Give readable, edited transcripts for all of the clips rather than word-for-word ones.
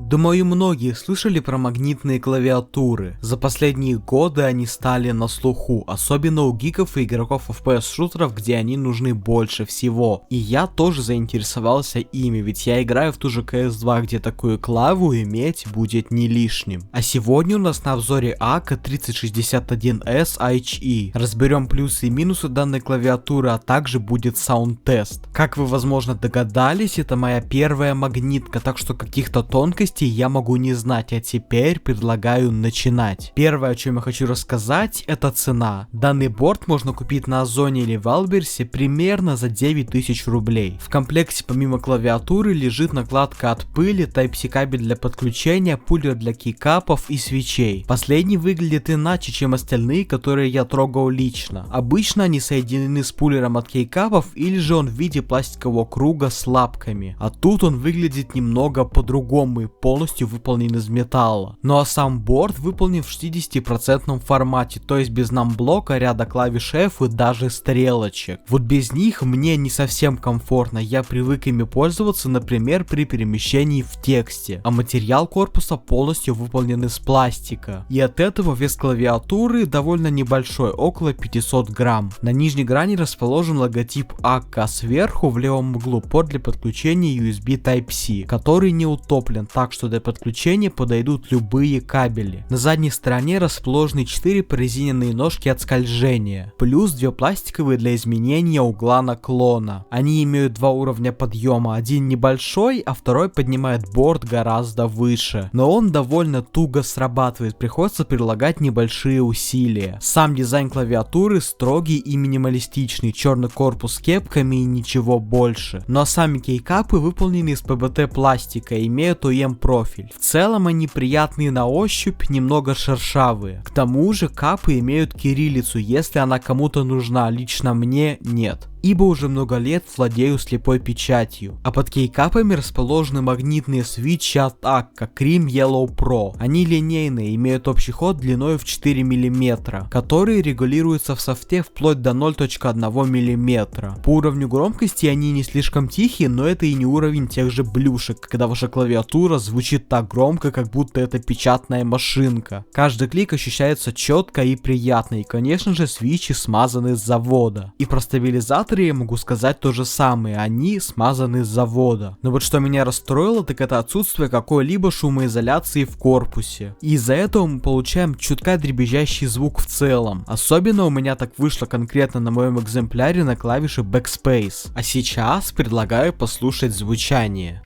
Думаю, многие слышали про магнитные клавиатуры. За последние годы они стали на слуху, особенно у гиков и игроков FPS-шутеров, где они нужны больше всего. И я тоже заинтересовался ими, ведь я играю в ту же CS2, где такую клаву иметь будет не лишним. А сегодня у нас на обзоре AK3061S HE. Разберем плюсы и минусы данной клавиатуры, а также будет саунд-тест. Как вы, возможно, догадались, это моя первая магнитка, так что каких-то тонкостей я могу не знать, а теперь предлагаю начинать. Первое, о чем я хочу рассказать, это цена. Данный борт можно купить на Озоне или Валберсе примерно за 9000 рублей. В комплекте помимо клавиатуры лежит накладка от пыли, Type-C кабель для подключения, пулер для кейкапов и свечей. Последний выглядит иначе, чем остальные, которые я трогал лично. Обычно они соединены с пулером от кейкапов, или же он в виде пластикового круга с лапками. А тут он выглядит немного по-другому и полностью выполнен из металла. Ну а сам борт выполнен в 60% формате, то есть без намблока, ряда клавиш F и даже стрелочек. Вот без них мне не совсем комфортно, я привык ими пользоваться, например, при перемещении в тексте. А материал корпуса полностью выполнен из пластика. И от этого вес клавиатуры довольно небольшой, около 500 грамм. На нижней грани расположен логотип АК, сверху в левом углу порт для подключения USB Type-C, который не утоплен, так что для подключения подойдут любые кабели. На задней стороне расположены 4 прорезиненные ножки от скольжения, плюс 2 пластиковые для изменения угла наклона. Они имеют 2 уровня подъема, один небольшой, а второй поднимает борт гораздо выше. Но он довольно туго срабатывает, приходится прилагать небольшие усилия. Сам дизайн клавиатуры строгий и минималистичный, черный корпус с кепками и ничего больше. Ну а сами кейкапы выполнены из ПБТ пластика и имеют OEM профиль. В целом они приятные на ощупь, немного шершавые. К тому же капы имеют кириллицу, если она кому-то нужна, лично мне нет, ибо уже много лет владею слепой печатью. А под кейкапами расположены магнитные свитчи от Akka Cream Yellow Pro. Они линейные, имеют общий ход длиной в 4 мм, который регулируется в софте вплоть до 0.1 мм. По уровню громкости они не слишком тихие, но это и не уровень тех же блюшек, когда ваша клавиатура звучит так громко, как будто это печатная машинка. Каждый клик ощущается четко и приятно, и конечно же свитчи смазаны с завода. И про стабилизатор я могу сказать то же самое, они смазаны с завода. Но вот что меня расстроило, так это отсутствие какой-либо шумоизоляции в корпусе. И из-за этого мы получаем чутка дребезжащий звук в целом. Особенно у меня так вышло конкретно на моем экземпляре на клавише Backspace. А сейчас предлагаю послушать звучание.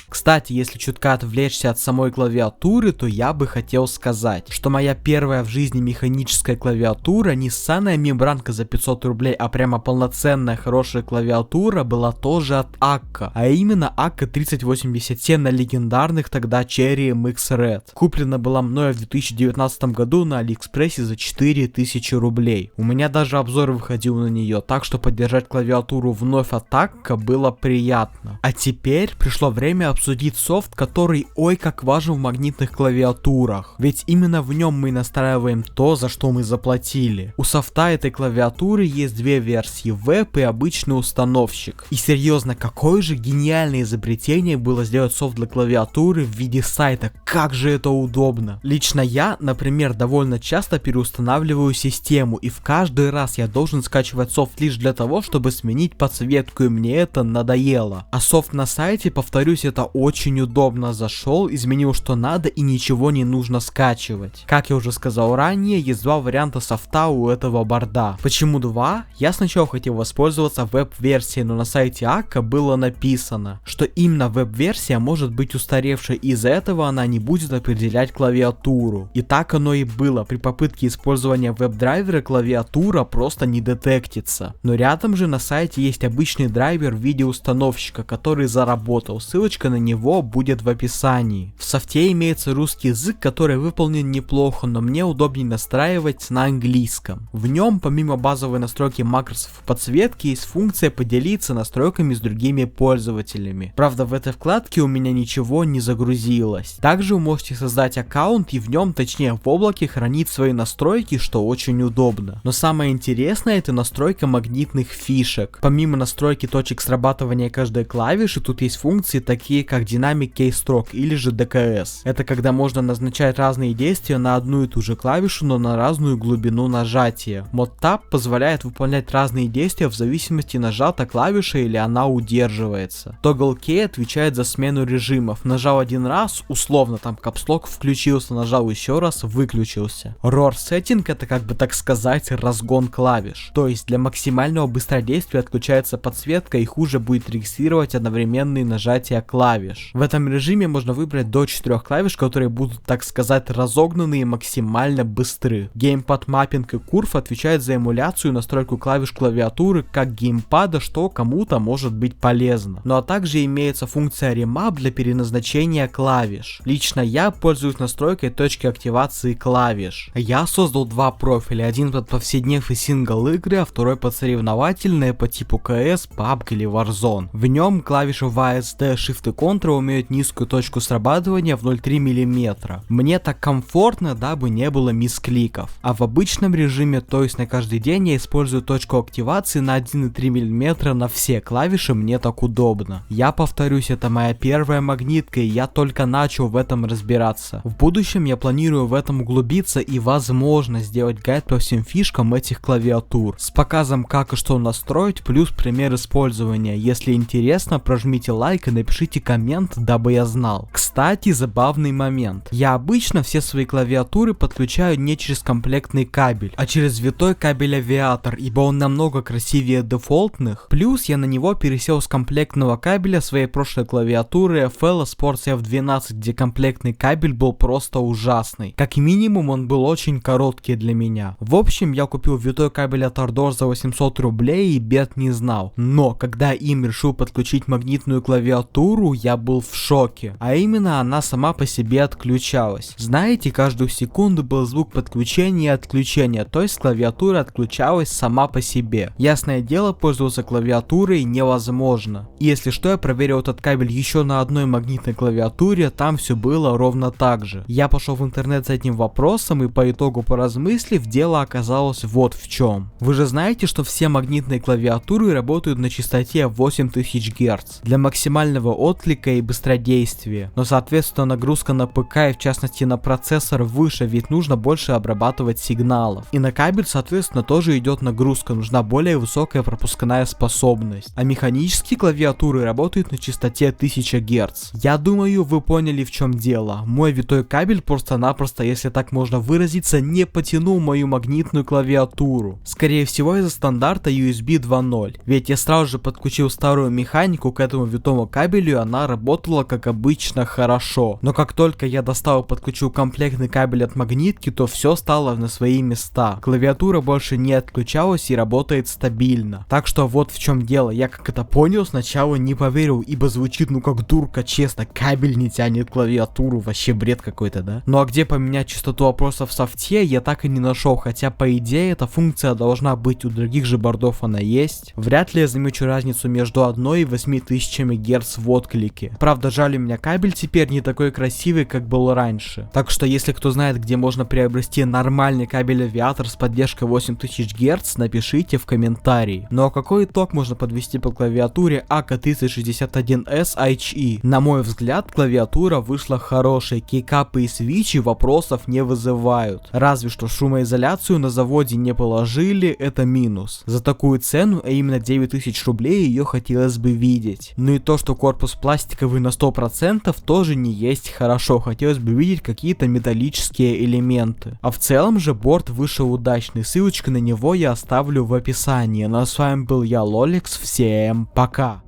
Кстати, если чутка отвлечься от самой клавиатуры, то я бы хотел сказать, что моя первая в жизни механическая клавиатура, не ссаная мембранка за 500 рублей, а прямо полноценная хорошая клавиатура была тоже от Akka, а именно AK3087 на легендарных тогда Cherry MX Red. Куплена была мною в 2019 году на Алиэкспрессе за 4000 рублей. У меня даже обзор выходил на нее, так что поддержать клавиатуру вновь от Akka было приятно. А теперь пришло время обсудить софт, который ой как важен в магнитных клавиатурах, ведь именно в нем мы настраиваем то, за что мы заплатили. У софта этой клавиатуры есть две версии, веб и обычный установщик. И серьезно, какое же гениальное изобретение было сделать софт для клавиатуры в виде сайта, как же это удобно. Лично я, например, довольно часто переустанавливаю систему, и в каждый раз я должен скачивать софт лишь для того, чтобы сменить подсветку, и мне это надоело. А софт на сайте, повторюсь, это очень удобно, зашел, изменил что надо и ничего не нужно скачивать. Как я уже сказал ранее, есть два варианта софта у этого борда. Почему два? Я сначала хотел воспользоваться веб-версией, но на сайте Akka было написано, что именно веб-версия может быть устаревшей, и из-за этого она не будет определять клавиатуру. И так оно и было. При попытке использования веб-драйвера клавиатура просто не детектится. Но рядом же на сайте есть обычный драйвер в виде установщика, который заработал. Ссылочка на него будет в описании. В софте имеется русский язык, который выполнен неплохо, но мне удобнее настраивать на английском. В нем, помимо базовой настройки макросов и подсветки, есть функция поделиться настройками с другими пользователями. Правда, в этой вкладке у меня ничего не загрузилось. Также вы можете создать аккаунт и в нем, точнее в облаке, хранить свои настройки, что очень удобно. Но самое интересное — это настройка магнитных фишек. Помимо настройки точек срабатывания каждой клавиши, тут есть функции такие как Dynamic Keystroke или же DKS. Это когда можно назначать разные действия на одну и ту же клавишу, но на разную глубину нажатия. Mod Tab позволяет выполнять разные действия в зависимости, нажата клавиша или она удерживается. Toggle Key отвечает за смену режимов. Нажал один раз, условно там капслок включился, нажал еще раз, выключился. Roar Setting — это как бы так сказать разгон клавиш. То есть для максимального быстродействия отключается подсветка и хуже будет регистрировать одновременные нажатия клавиш. В этом режиме можно выбрать до 4 клавиш, которые будут так сказать разогнаны и максимально быстры. Геймпад маппинг и курв отвечают за эмуляцию и настройку клавиш клавиатуры как геймпада, что кому-то может быть полезно. Ну а также имеется функция Remap для переназначения клавиш. Лично я пользуюсь настройкой точки активации клавиш. Я создал два профиля, один под повседнев и сингл игры, а второй под соревновательные по типу CS, PUBG или Warzone. В нем клавиши WASD, Shift и Ctrl имеют низкую точку срабатывания в 0,3 мм. Мне так комфортно, дабы не было мискликов. А в обычном режиме, то есть на каждый день, я использую точку активации на 1,3 мм на все клавиши, мне так удобно. Я повторюсь, это моя первая магнитка, и я только начал в этом разбираться. В будущем я планирую в этом углубиться и возможно сделать гайд по всем фишкам этих клавиатур с показом как и что настроить, плюс пример использования. Если интересно, прожмите лайк и напишите коммент, дабы я знал. Кстати, забавный момент. Я обычно все свои клавиатуры подключаю не через комплектный кабель, а через витой кабель авиатор, ибо он намного красивее дефолтных. Плюс я на него пересел с комплектного кабеля своей прошлой клавиатуры FL Sports F12, где комплектный кабель был просто ужасный. Как минимум он был очень короткий для меня. В общем, я купил витой кабель от Ardor за 800 рублей и бед не знал. Но когда им решил подключить магнитную клавиатуру, я был в шоке. А именно, она сама по себе отключалась. Знаете, каждую секунду был звук подключения и отключения, то есть клавиатура отключалась сама по себе. Ясное дело, пользоваться клавиатурой невозможно. И если что, я проверил этот кабель еще на одной магнитной клавиатуре, там все было ровно так же. Я пошел в интернет с этим вопросом и по итогу, поразмыслив, дело оказалось вот в чем. Вы же знаете, что все магнитные клавиатуры работают на частоте 8000 Гц для максимального отклика и быстродействия. Но соответственно нагрузка на ПК и в частности на процессор выше, ведь нужно больше обрабатывать сигналов. И на кабель соответственно тоже идет нагрузка, нужна более высокая пропускная способность. А механические клавиатуры работают на частоте 1000 Гц. Я думаю, вы поняли, в чем дело. Мой витой кабель просто-напросто, если так можно выразиться, не потянул мою магнитную клавиатуру. Скорее всего из-за стандарта USB 2.0. Ведь я сразу же подключил старую механику к этому витому кабелю, и она работала как обычно хорошо. Но как только я достал и подключил комплектный кабель от магнитки, то все стало на свои места. Клавиатура больше не отключалась и работает стабильно. Так что вот в чем дело. Я как это понял, сначала не поверил, ибо звучит ну как дурка, честно. Кабель не тянет клавиатуру, вообще бред какой-то, да? Ну а где поменять частоту опроса в софте, я так и не нашел, хотя по идее эта функция должна быть, у других же бордов она есть. Вряд ли я замечу разницу между 1 и 8000 Гц в отклике. Правда, жаль, у меня кабель теперь не такой красивый, как был раньше. Так что если кто знает, где можно приобрести нормальный кабель авиатор с поддержкой 8000 Гц, напишите в комментарии. Ну а какой итог можно подвести по клавиатуре AK3061S HE? На мой взгляд, клавиатура вышла хорошей, кейкапы и свитчи вопросов не вызывают. Разве что шумоизоляцию на заводе не положили, это минус. За такую цену, а именно 9000 рублей, ее хотелось бы видеть. Ну и то, что корпус пластик пластиковый на 100% тоже не есть хорошо, хотелось бы видеть какие-то металлические элементы. А в целом же борт вышел удачный, ссылочку на него я оставлю в описании. Ну а с вами был я, Лоликс, всем пока!